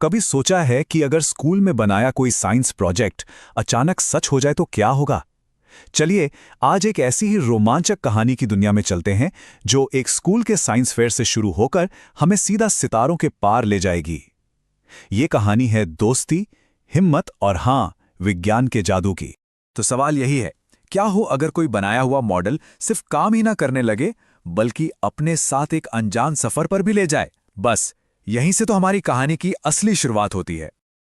कभी सोचा है कि अगर स्कूल में बनाया कोई साइंस प्रोजेक्ट अचानक सच हो जाए तो क्या होगा? चलिए, आज एक ऐसी ही रोमांचक कहानी की दुनिया में चलते हैं जो एक स्कूल के साइंस फेयर से शुरू होकर हमें सीधा सितारों के पार ले जाएगी। ये कहानी है दोस्ती, हिम्मत और हाँ, विज्ञान के जादू की। तो सवाल यही है, क्या हो अगर कोई बनाया हुआ मॉडल सिर्फ काम ही ना करने लगे बल्कि अपने साथ एक अनजान सफर पर भी ले जाए? बस यहीं से तो हमारी कहानी की असली शुरुआत होती है।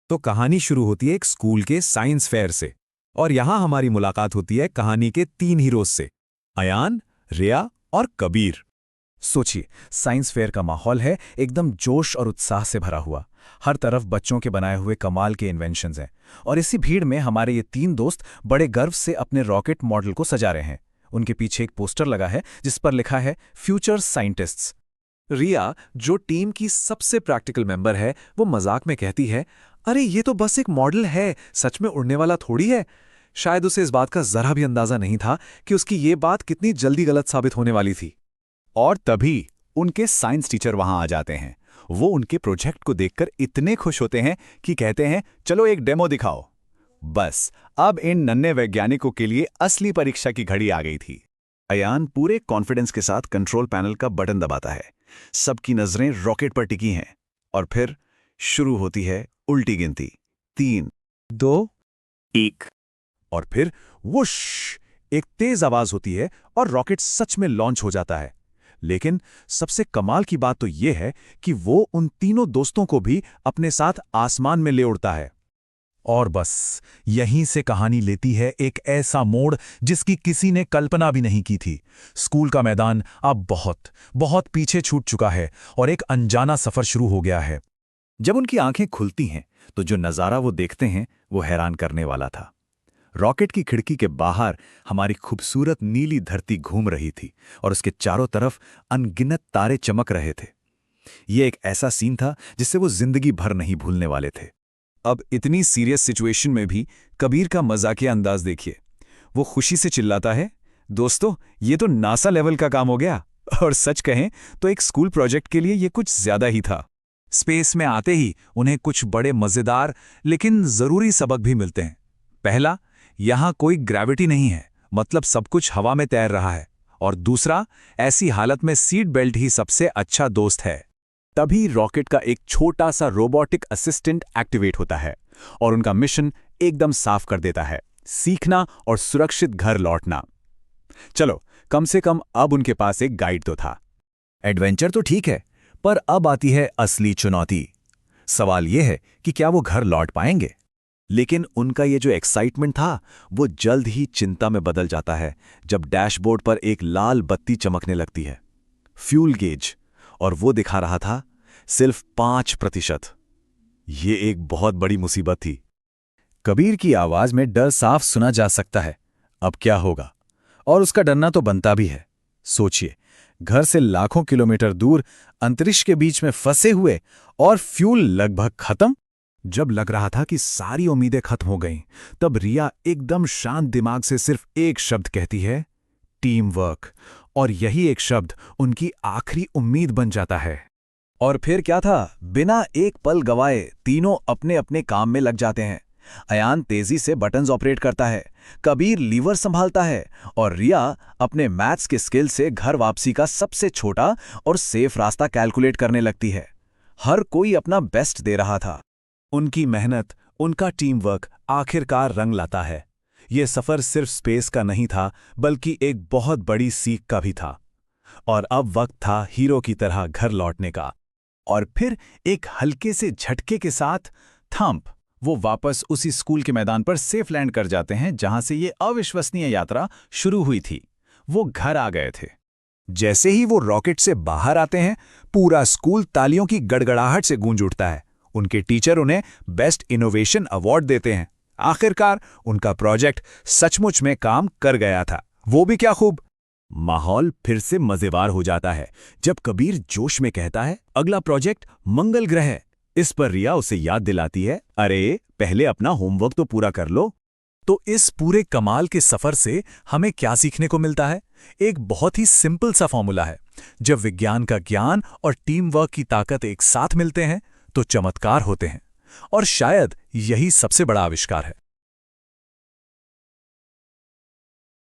तो कहानी शुरू होती है एक स्कूल के साइंस फेयर से, और यहां हमारी मुलाकात होती है कहानी के 3 हीरोज से, अयान, रिया और कबीर। सोचिए, साइंस फेयर का माहौल है एकदम जोश और उत्साह से भरा हुआ। हर तरफ बच्चों के बनाए हुए कमाल के इन्वेंशंस हैं, और इसी भीड़ में हमारे ये 3 दोस्त बड़े गर्व से अपने रॉकेट मॉडल को सजा रहे हैं। उनके पीछे एक पोस्टर लगा है जिस पर लिखा है फ्यूचर साइंटिस्ट्स। रिया, जो टीम की सबसे प्रैक्टिकल मेंबर है, वो मजाक में कहती है, अरे ये तो बस एक मॉडल है, सच में उड़ने वाला थोड़ी है। शायद उसे इस बात का जरा भी अंदाजा नहीं था कि उसकी ये बात कितनी जल्दी गलत साबित होने वाली थी। और तभी उनके साइंस टीचर वहां आ जाते हैं। वो उनके प्रोजेक्ट को देखकर इतने खुश होते हैं कि कहते हैं, चलो एक डेमो दिखाओ। बस अब इन नन्हे वैज्ञानिकों के लिए असली परीक्षा की घड़ी आ गई थी। अयान पूरे कॉन्फिडेंस के साथ कंट्रोल पैनल का बटन दबाता है। सबकी नजरें रॉकेट पर टिकी हैं, और फिर शुरू होती है उल्टी गिनती। 3, 2, 1। और फिर वुश, एक तेज आवाज होती है और रॉकेट सच में लॉन्च हो जाता है। लेकिन सबसे कमाल की बात तो यह है कि वो उन तीनों दोस्तों को भी अपने साथ आसमान में ले उड़ता है। और बस यहीं से कहानी लेती है एक ऐसा मोड़ जिसकी किसी ने कल्पना भी नहीं की थी। स्कूल का मैदान अब बहुत बहुत पीछे छूट चुका है और एक अनजाना सफर शुरू हो गया है। जब उनकी आंखें खुलती हैं तो जो नज़ारा वो देखते हैं वो हैरान करने वाला था। रॉकेट की खिड़की के बाहर हमारी खूबसूरत नीली धरती घूम रही थी, और उसके चारों तरफ अनगिनत तारे चमक रहे थे। ये एक ऐसा सीन था जिसे वो जिंदगी भर नहीं भूलने वाले थे। अब इतनी सीरियस सिचुएशन में भी कबीर का मजाकिया अंदाज देखिए। वो खुशी से चिल्लाता है, दोस्तों ये तो नासा लेवल का काम हो गया। और सच कहें तो एक स्कूल प्रोजेक्ट के लिए ये कुछ ज्यादा ही था। स्पेस में आते ही उन्हें कुछ बड़े मजेदार लेकिन जरूरी सबक भी मिलते हैं। पहला, यहां कोई ग्रेविटी नहीं है, मतलब सब कुछ हवा में तैर रहा है। और दूसरा, ऐसी हालत में सीट बेल्ट ही सबसे अच्छा दोस्त है। तभी रॉकेट का एक छोटा सा रोबोटिक असिस्टेंट एक्टिवेट होता है और उनका मिशन एकदम साफ कर देता है, सीखना और सुरक्षित घर लौटना। चलो, कम से कम अब उनके पास एक गाइड तो था। एडवेंचर तो ठीक है, पर अब आती है असली चुनौती। सवाल यह है कि क्या वो घर लौट पाएंगे? लेकिन उनका ये जो एक्साइटमेंट था वो जल्द ही चिंता में बदल जाता है जब डैशबोर्ड पर एक लाल बत्ती चमकने लगती है, फ्यूल गेज, और वो दिखा रहा था सिर्फ 5%। ये एक बहुत बड़ी मुसीबत थी। कबीर की आवाज में डर साफ सुना जा सकता है, अब क्या होगा? और उसका डरना तो बनता भी है। सोचिए, घर से लाखों किलोमीटर दूर, अंतरिक्ष के बीच में फंसे हुए, और फ्यूल लगभग खत्म। जब लग रहा था कि सारी उम्मीदें खत्म हो गईं, तब रिया एकदम शांत दिमाग से सिर्फ एक शब्द कहती है, टीम वर्क। और यही एक शब्द उनकी आखिरी उम्मीद बन जाता है। और फिर क्या था, बिना एक पल गवाए तीनों अपने अपने काम में लग जाते हैं। अयान तेजी से बटन्स ऑपरेट करता है, कबीर लीवर संभालता है, और रिया अपने मैथ्स के स्किल से घर वापसी का सबसे छोटा और सेफ रास्ता कैलकुलेट करने लगती है। हर कोई अपना बेस्ट दे रहा था। उनकी मेहनत, उनका टीम वर्क आखिरकार रंग लाता है। ये सफर सिर्फ स्पेस का नहीं था, बल्कि एक बहुत बड़ी सीख का भी था। और अब वक्त था हीरो की तरह घर लौटने का। और फिर एक हल्के से झटके के साथ थंप, वो वापस उसी स्कूल के मैदान पर सेफ लैंड कर जाते हैं जहां से ये अविश्वसनीय यात्रा शुरू हुई थी। वो घर आ गए थे। जैसे ही वो रॉकेट से बाहर आते हैं, पूरा स्कूल तालियों की गड़गड़ाहट से गूंज उठता है। उनके टीचर उन्हें बेस्ट इनोवेशन अवार्ड देते हैं। आखिरकार उनका प्रोजेक्ट सचमुच में काम कर गया था। वो भी क्या खूब। माहौल फिर से मजेदार हो जाता है जब कबीर जोश में कहता है, अगला प्रोजेक्ट मंगल ग्रह है। इस पर रिया उसे याद दिलाती है, अरे पहले अपना होमवर्क तो पूरा कर लो। तो इस पूरे कमाल के सफर से हमें क्या सीखने को मिलता है? एक बहुत ही सिंपल सा फॉर्मूला है। जब विज्ञान का ज्ञान और टीम वर्क की ताकत एक साथ मिलते हैं तो चमत्कार होते हैं। और शायद यही सबसे बड़ा आविष्कार है।